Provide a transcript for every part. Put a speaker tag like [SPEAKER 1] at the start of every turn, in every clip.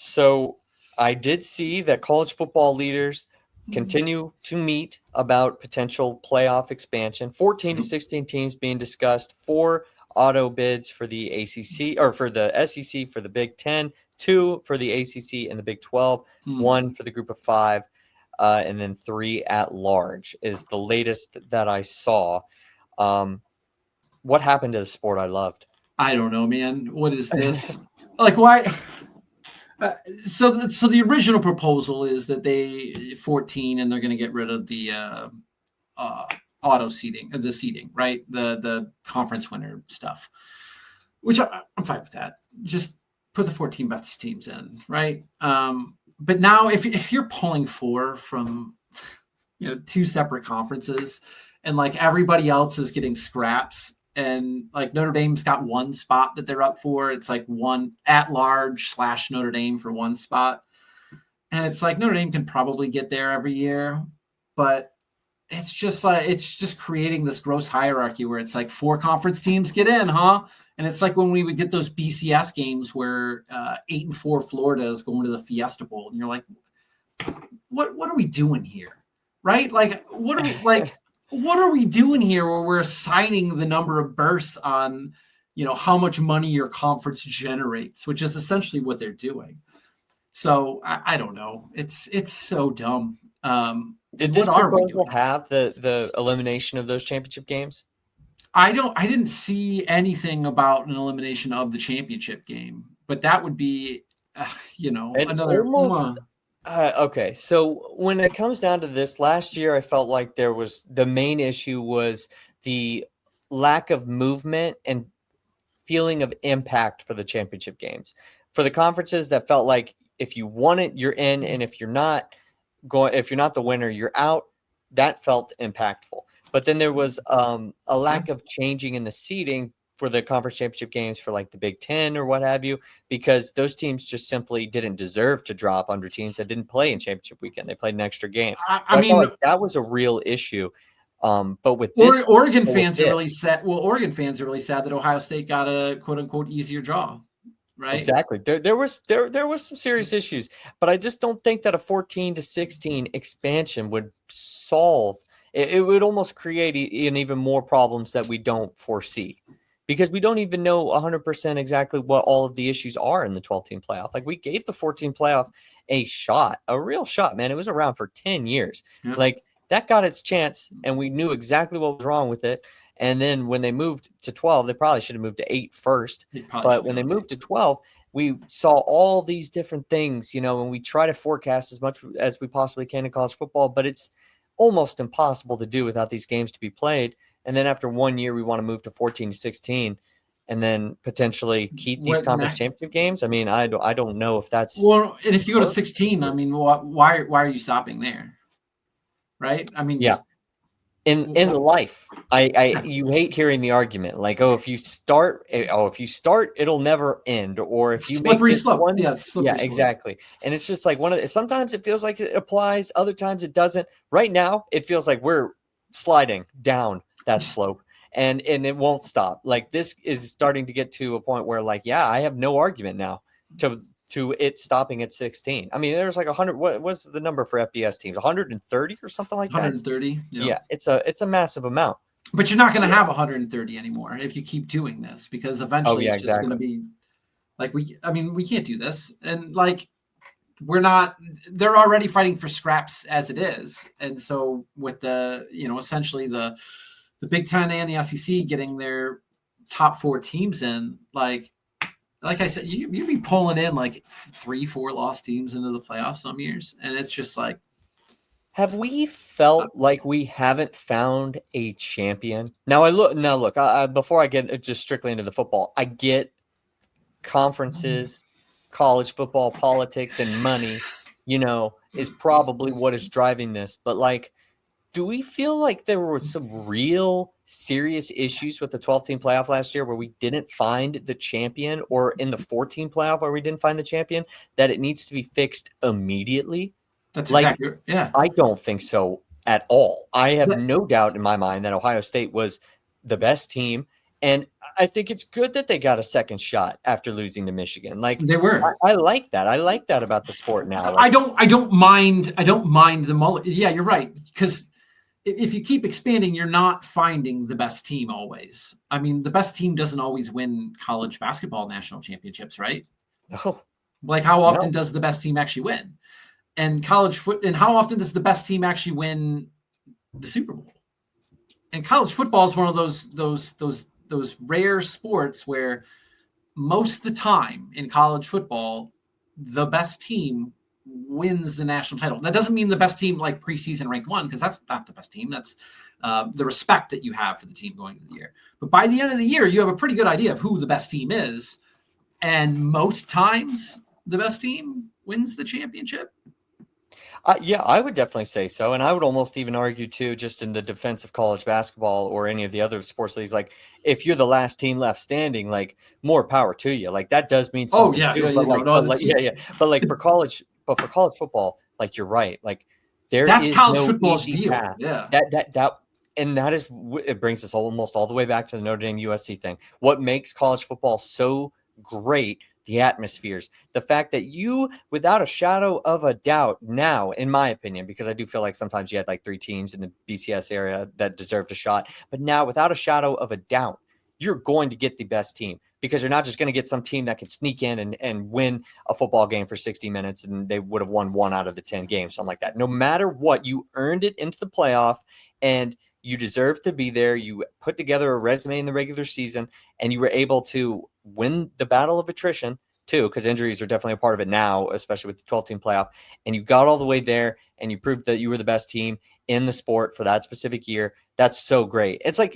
[SPEAKER 1] So I did see that college football leaders continue to meet about potential playoff expansion. 14 to 16 teams being discussed. 4 auto bids for the ACC or for the SEC, for the Big Ten, 2 for the ACC and the Big 12, 1 for the Group of 5, and then 3 at large is the latest that I saw. What happened to the sport I loved?
[SPEAKER 2] I don't know, man. What is this? Like, why? So the original proposal is that they 14 and they're going to get rid of the auto seating, the seating, right? The conference winner stuff, which I'm fine with that. Just put the 14 best teams in, right? But now if you're pulling 4 from 2 separate conferences and like everybody else is getting scraps, and like Notre Dame's got 1 spot that they're up for. It's like 1 at large / Notre Dame for 1 spot. And it's like Notre Dame can probably get there every year, but it's just creating this gross hierarchy where it's like 4 conference teams get in, huh? And it's like when we would get those BCS games where 8-4 Florida is going to the Fiesta Bowl, and you're like, what are we doing here, right? Like, what are we doing here where we're assigning the number of berths on, how much money your conference generates, which is essentially what they're doing. So I don't know. It's so dumb.
[SPEAKER 1] Did this proposal have the elimination of those championship games?
[SPEAKER 2] I didn't see anything about an elimination of the championship game, but that would be, another.
[SPEAKER 1] Okay, so when it comes down to this, last year I felt like the main issue was the lack of movement and feeling of impact for the championship games. For the conferences that felt like if you won it, you're in, and if you're not the winner, you're out, that felt impactful. But then there was a lack of changing in the seeding for the conference championship games for like the Big Ten or what have you, because those teams just simply didn't deserve to drop under teams that didn't play in championship weekend. They played an extra game. I mean, felt like that was a real issue. But with this,
[SPEAKER 2] Oregon fans are really sad. Well, Oregon fans are really sad that Ohio State got a quote unquote easier draw. Right.
[SPEAKER 1] Exactly. There was some serious issues, but I just don't think that a 14 to 16 expansion would solve. It would almost create an even more problems that we don't foresee, because we don't even know 100% exactly what all of the issues are in the 12-team playoff. Like, we gave the 14 playoff a real shot, man. It was around for 10 years. Yeah. Like, that got its chance, and we knew exactly what was wrong with it. And then when they moved to 12, they probably should have moved to 8 first. But when they moved to 12, we saw all these different things, and we try to forecast as much as we possibly can in college football, but it's almost impossible to do without these games to be played. And then after 1 year, we want to move to 14 to 16 and then potentially keep these conference championship games. I mean, I don't know if that's
[SPEAKER 2] well. And if you go to 16, I mean, why are you stopping there? Right? I mean,
[SPEAKER 1] yeah. In life, you hate hearing the argument like, if you start, it'll never end, or if you
[SPEAKER 2] slippery
[SPEAKER 1] make
[SPEAKER 2] slope.
[SPEAKER 1] One,
[SPEAKER 2] yeah,
[SPEAKER 1] exactly. And it's just like sometimes it feels like it applies, other times it doesn't. Right now, it feels like we're sliding down that slope, and it won't stop. Like, this is starting to get to a point where, like, I have no argument now to it stopping at 16. I mean, there's like 100. What's the number for FBS teams? 130 or something like that.
[SPEAKER 2] 130.
[SPEAKER 1] Yeah, it's a massive amount.
[SPEAKER 2] But you're not going to have 130 anymore if you keep doing this, because eventually it's just going to be like we can't do this, and like they're already fighting for scraps as it is, and so with the essentially the Big Ten and the SEC getting their top 4 teams in, like I said, you'd be pulling in like 3-4 lost teams into the playoffs some years. And it's just like,
[SPEAKER 1] have we felt like we haven't found a champion? Now look, before I get just strictly into the football, I get conferences, college football, politics, and money, is probably what is driving this. But like, do we feel like there were some real serious issues with the 12-team playoff last year where we didn't find the champion, or in the 14 playoff where we didn't find the champion, that it needs to be fixed immediately?
[SPEAKER 2] That's exactly, yeah.
[SPEAKER 1] I don't think so at all. I have no doubt in my mind that Ohio State was the best team, And I think it's good that they got a second shot after losing to Michigan. Like
[SPEAKER 2] They were.
[SPEAKER 1] I like that. I like that about the sport now.
[SPEAKER 2] I don't mind the mullet. Yeah, you're right. Because if you keep expanding, you're not finding the best team always. I mean, the best team doesn't always win college basketball national championships, right?
[SPEAKER 1] Oh,
[SPEAKER 2] Like, how often
[SPEAKER 1] no.
[SPEAKER 2] does the best team actually win? And how often does the best team actually win the Super Bowl? And college football is one of those rare sports where most of the time in college football, the best team wins the national title. That doesn't mean the best team like preseason ranked one, because that's not the best team. That's the respect that you have for the team going into the year. But by the end of the year, you have a pretty good idea of who the best team is. And most times, the best team wins the championship.
[SPEAKER 1] Yeah, I would definitely say so. And I would almost even argue, too, just in the defense of college basketball or any of the other sports leagues, like if you're the last team left standing, like more power to you. Like that does mean
[SPEAKER 2] Oh
[SPEAKER 1] something
[SPEAKER 2] yeah,
[SPEAKER 1] too.
[SPEAKER 2] yeah,
[SPEAKER 1] But like,
[SPEAKER 2] no, that's
[SPEAKER 1] yeah,
[SPEAKER 2] huge.
[SPEAKER 1] yeah. But for college football, like you're right. Like there
[SPEAKER 2] That's
[SPEAKER 1] is
[SPEAKER 2] college
[SPEAKER 1] no
[SPEAKER 2] football's
[SPEAKER 1] easy
[SPEAKER 2] deal.
[SPEAKER 1] path.
[SPEAKER 2] Yeah.
[SPEAKER 1] And that is it brings us almost all the way back to the Notre Dame USC thing. What makes college football so great? The atmospheres, the fact that you, without a shadow of a doubt, now, in my opinion, because I do feel like sometimes you had like 3 teams in the BCS area that deserved a shot, but now, without a shadow of a doubt, you're going to get the best team because you're not just going to get some team that can sneak in and win a football game for 60 minutes and they would have won 1 out of the 10 games, something like that. No matter what, you earned it into the playoff and you deserve to be there. You put together a resume in the regular season and you were able to win the battle of attrition too, because injuries are definitely a part of it now, especially with the 12-team playoff. And you got all the way there and you proved that you were the best team in the sport for that specific year. That's so great. It's like,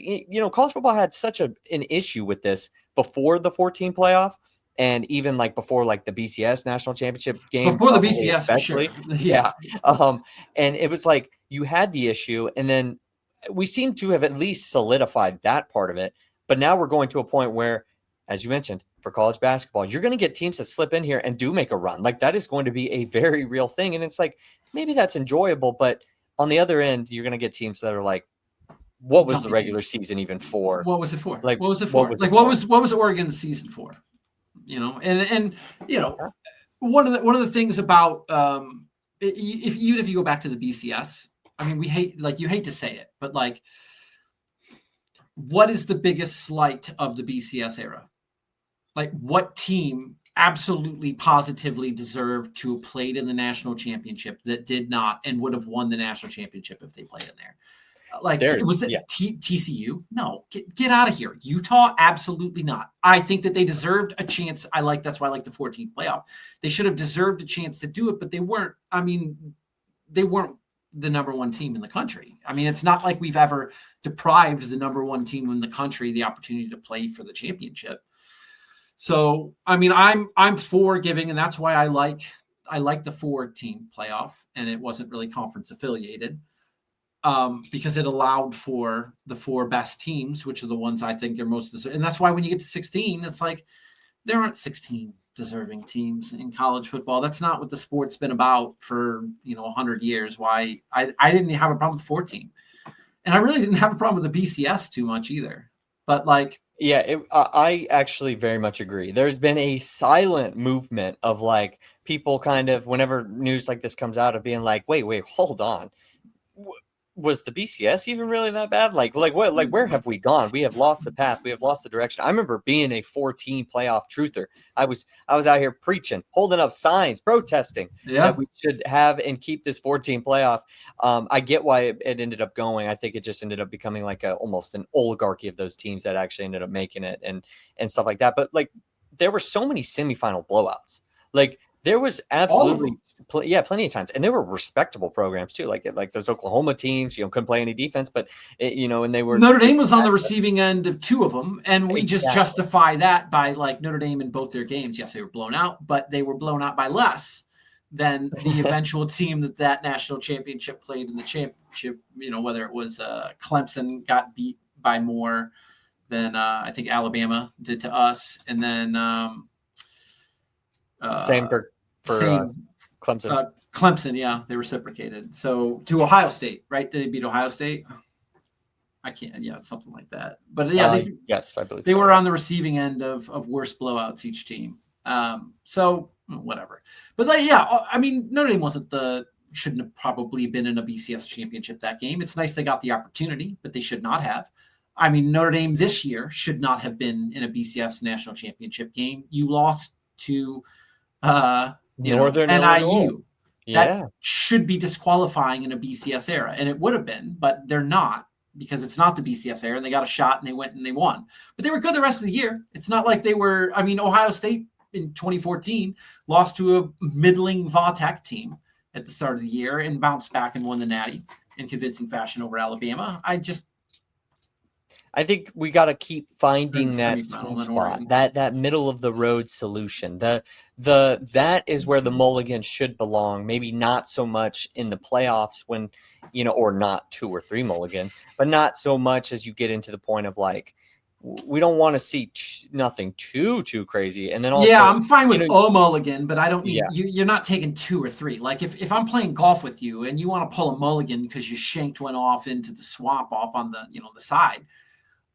[SPEAKER 1] college football had such an issue with this before the 14 playoff and even like before like the BCS national championship game,
[SPEAKER 2] Before the
[SPEAKER 1] probably
[SPEAKER 2] BCS, for sure.
[SPEAKER 1] especially. Yeah. And it was like you had the issue and then we seem to have at least solidified that part of it. But now we're going to a point where, as you mentioned, for college basketball, you're going to get teams that slip in here and do make a run. Like that is going to be a very real thing. And it's like, maybe that's enjoyable, but on the other end, you're going to get teams that are like, what was the regular season even for?
[SPEAKER 2] What was it for?
[SPEAKER 1] Like,
[SPEAKER 2] What was it
[SPEAKER 1] what
[SPEAKER 2] for?
[SPEAKER 1] was
[SPEAKER 2] Like
[SPEAKER 1] it for?
[SPEAKER 2] what was Oregon's season for? And one of the things about even if you go back to the BCS, I mean, you hate to say it, but like, what is the biggest slight of the BCS era? Like, what team absolutely positively deserved to have played in the national championship that did not and would have won the national championship if they played in there? Like, was it TCU? No, get out of here. Utah? Absolutely not. I think that they deserved a chance. That's why I like the 14th playoff. They should have deserved a chance to do it, but they weren't. I mean, they weren't the number one team in the country. I mean, it's not like we've ever deprived the number one team in the country the opportunity to play for the championship. So, I mean, I'm for giving, and that's why I like the 4-team playoff, and it wasn't really conference affiliated. Because it allowed for the 4 best teams, which are the ones I think are most deserving. And that's why when you get to 16, it's like there aren't 16 deserving teams in college football. That's not what the sport's been about for 100 years. Why I didn't have a problem with 14, and I really didn't have a problem with the BCS too much either. But like,
[SPEAKER 1] yeah, I actually very much agree. There's been a silent movement of like people kind of whenever news like this comes out of being like, wait, hold on. Was the BCS even really that bad? Like what? Like where have we gone? We have lost the path. We have lost the direction. I remember being a 14 playoff truther. I was out here preaching, holding up signs, protesting that we should have and keep this 14 playoff. I get why it ended up going. I think it just ended up becoming like almost an oligarchy of those teams that actually ended up making it and stuff like that. But like there were so many semifinal blowouts. Like there was absolutely, plenty of times, and there were respectable programs too, like those Oklahoma teams. Couldn't play any defense, but and they were.
[SPEAKER 2] Notre Dame was on the receiving end of 2 of them, and we just
[SPEAKER 1] Exactly.
[SPEAKER 2] justify that by like Notre Dame in both their games. Yes, they were blown out, but they were blown out by less than the eventual team that national championship played in the championship. Whether it was Clemson got beat by more than I think Alabama did to us, and then
[SPEAKER 1] Same for Clemson.
[SPEAKER 2] Clemson, yeah, they reciprocated. So to Ohio State, right? Did they beat Ohio State? I can't. Yeah, something like that. But yeah,
[SPEAKER 1] yes, I believe
[SPEAKER 2] they
[SPEAKER 1] so.
[SPEAKER 2] were on the receiving end of worse blowouts each team. So whatever. But I mean, Notre Dame shouldn't have probably been in a BCS championship that game. It's nice they got the opportunity, but they should not have. I mean, Notre Dame this year should not have been in a BCS national championship game. You lost to
[SPEAKER 1] Northern Illinois.
[SPEAKER 2] NIU.
[SPEAKER 1] Yeah.
[SPEAKER 2] That should be disqualifying in a BCS era, and it would have been, but they're not, because it's not the BCS era, and they got a shot and they went and they won. But they were good the rest of the year. It's not like they were. I mean, Ohio State in 2014 lost to a middling Va-Tech team at the start of the year and bounced back and won the Natty in convincing fashion over Alabama.
[SPEAKER 1] I think we got to keep finding that
[SPEAKER 2] semifinal
[SPEAKER 1] sweet
[SPEAKER 2] in
[SPEAKER 1] spot,
[SPEAKER 2] Oregon.
[SPEAKER 1] that middle of the road solution. That is where the mulligan should belong. Maybe not so much in the playoffs when, or not 2 or 3 mulligans, but not so much as you get into the point of like, we don't want to see nothing too crazy. And then also,
[SPEAKER 2] I'm fine with a mulligan, but I don't need you're not taking 2 or 3. Like if I'm playing golf with you and you want to pull a mulligan because you shanked one off into the swamp off on the the side,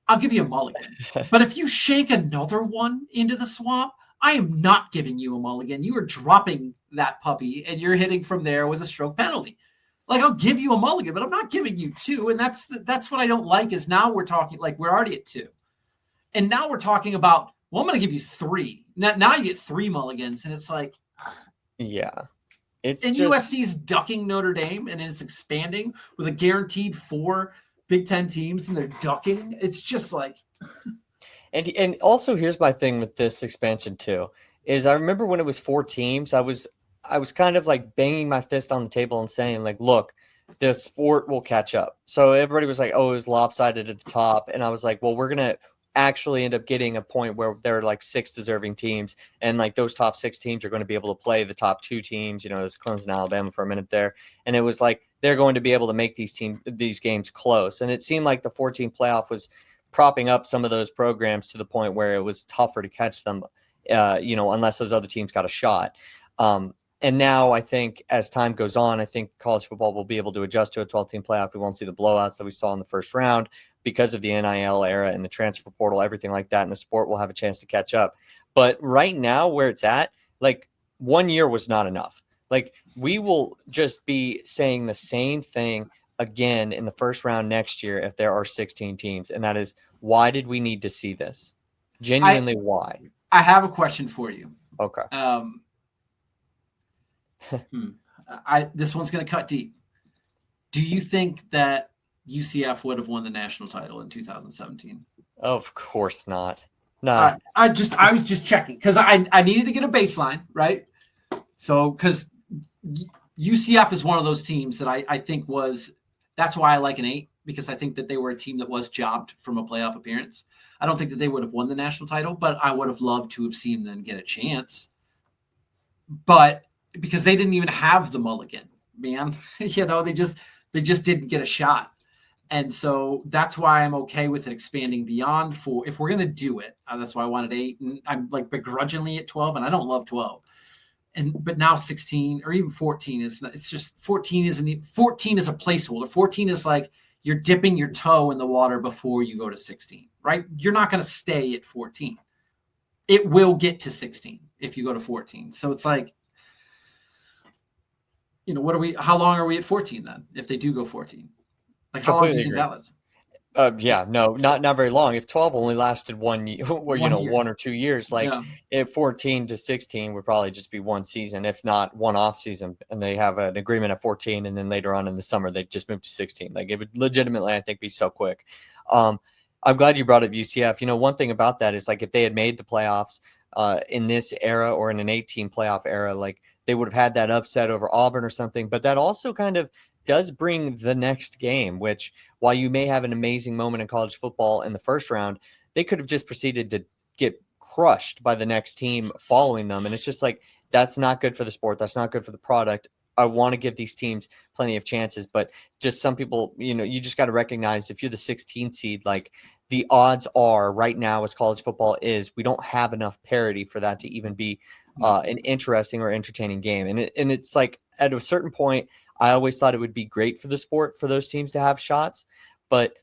[SPEAKER 2] I'll give you a mulligan. But if you shank another one into the swamp, I am not giving you a mulligan. You are dropping that puppy and you're hitting from there with a stroke penalty. Like, I'll give you a mulligan, but I'm not giving you 2. And that's what I don't like, is now we're talking like we're already at 2. And now we're talking about, well, I'm going to give you 3. Now you get 3 mulligans. And it's like,
[SPEAKER 1] yeah.
[SPEAKER 2] USC's ducking Notre Dame and it's expanding with a guaranteed 4 Big Ten teams and they're ducking. It's just like,
[SPEAKER 1] and also here's my thing with this expansion too, is I remember when it was 4 teams, I was kind of like banging my fist on the table and saying like, look, the sport will catch up. So everybody was like, oh, it was lopsided at the top. And I was like, well, we're going to actually end up getting a point where there are like 6 deserving teams. And like those top 6 teams are going to be able to play the top 2 teams, there's Clemson, Alabama for a minute there. And it was like, they're going to be able to make these games close. And it seemed like the 14 playoff was propping up some of those programs to the point where it was tougher to catch them, unless those other teams got a shot. And now I think as time goes on, I think college football will be able to adjust to a 12-team playoff. We won't see the blowouts that we saw in the first round because of the NIL era and the transfer portal, everything like that. And the sport will have a chance to catch up. But right now where it's at, like 1 year was not enough. Like we will just be saying the same thing again in the first round next year if there are 16 teams. And that is, why did we need to see this? Genuinely, why?
[SPEAKER 2] I have a question for you.
[SPEAKER 1] Okay.
[SPEAKER 2] This one's going to cut deep. Do you think that UCF would have won the national title in 2017?
[SPEAKER 1] Of course not. No.
[SPEAKER 2] I was just checking because I needed to get a baseline, right? So because UCF is one of those teams that I think that's why I like an 8, because I think that they were a team that was jobbed from a playoff appearance. I don't think that they would have won the national title, but I would have loved to have seen them get a chance. But because they didn't even have the mulligan, man, they just didn't get a shot. And so that's why I'm okay with it expanding beyond 4. If we're going to do it, that's why I wanted 8. And I'm like begrudgingly at 12, and I don't love 12. But now 16 or even 14 is not, it's just 14 is a placeholder. 14 is like you're dipping your toe in the water before you go to 16, right? You're not going to stay at 14. It will get to 16 if you go to 14. So it's like, how long are we at 14 then? If they do go 14, like how long do you think that was?
[SPEAKER 1] No, not very long. If 12 only lasted 1 year, or 1 or 2 years, like if 14 to 16 would probably just be 1 season, if not 1 off season, and they have an agreement at 14, and then later on in the summer they just move to 16. Like it would legitimately, I think, be so quick. I'm glad you brought up UCF. One thing about that is like if they had made the playoffs in this era or in an 18 playoff era, like they would have had that upset over Auburn or something. But that also kind of does bring the next game, which while you may have an amazing moment in college football in the first round, they could have just proceeded to get crushed by the next team following them. And it's just like, that's not good for the sport. That's not good for the product. I want to give these teams plenty of chances, but just some people, you just got to recognize if you're the 16th seed, like the odds are right now as college football is, we don't have enough parity for that to even be an interesting or entertaining game. And it's like at a certain point, I always thought it would be great for the sport for those teams to have shots, but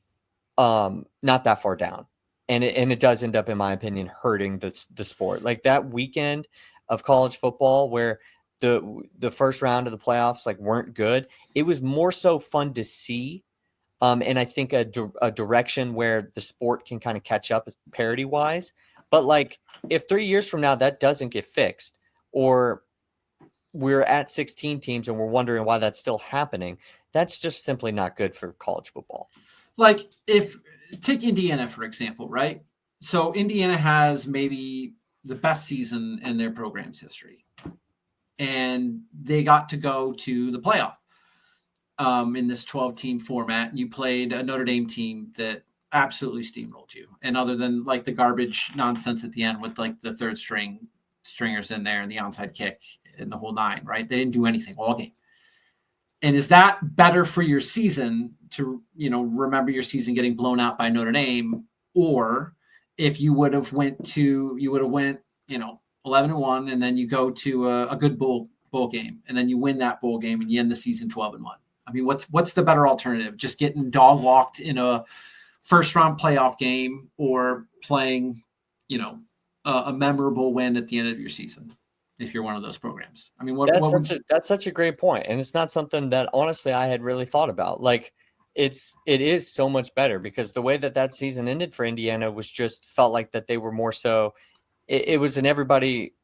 [SPEAKER 1] not that far down. And it does end up, in my opinion, hurting the sport. Like that weekend of college football where the first round of the playoffs like weren't good. It was more so fun to see. And I think a direction where the sport can kind of catch up is parity wise. But like if 3 years from now that doesn't get fixed, or we're at 16 teams and we're wondering why that's still happening, that's just simply not good for college football.
[SPEAKER 2] Like if take Indiana, for example, right? So Indiana has maybe the best season in their program's history. And they got to go to the playoff in this 12-team format. You played a Notre Dame team that absolutely steamrolled you. And other than like the garbage nonsense at the end with like the third stringers in there and the onside kick and the whole nine, right? They didn't do anything all game. And is that better for your season to, remember your season getting blown out by Notre Dame? Or if you would have went 11-1, and then you go to a good bowl game, and then you win that bowl game and you end the season 12-1. I mean, what's the better alternative? Just getting dog walked in a first round playoff game, or playing, a memorable win at the end of your season, if you're one of those programs? I mean,
[SPEAKER 1] that's such a great point, and it's not something that honestly I had really thought about. Like, it is so much better, because the way that season ended for Indiana was just felt like that they were more so. It was in everybody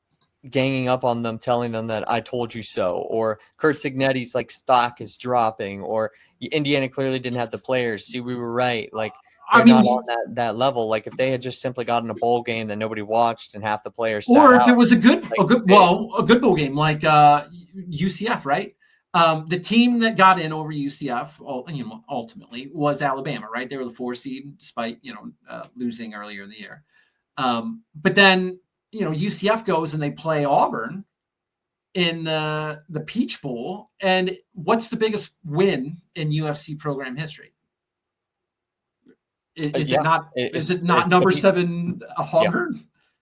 [SPEAKER 1] ganging up on them, telling them that I told you so, or Kurt Signetti's like stock is dropping, or Indiana clearly didn't have the players. See, we were right. Like they're not on that level. Like if they had just simply gotten a bowl game that nobody watched and half the players sat
[SPEAKER 2] or if
[SPEAKER 1] out,
[SPEAKER 2] it was a good bowl game like UCF, right? The team that got in over UCF, ultimately was Alabama, right? They were the 4 seed despite losing earlier in the year. But then UCF goes and they play Auburn in the Peach Bowl, and what's the biggest win in UFC program history? Is it not number 7 Auburn?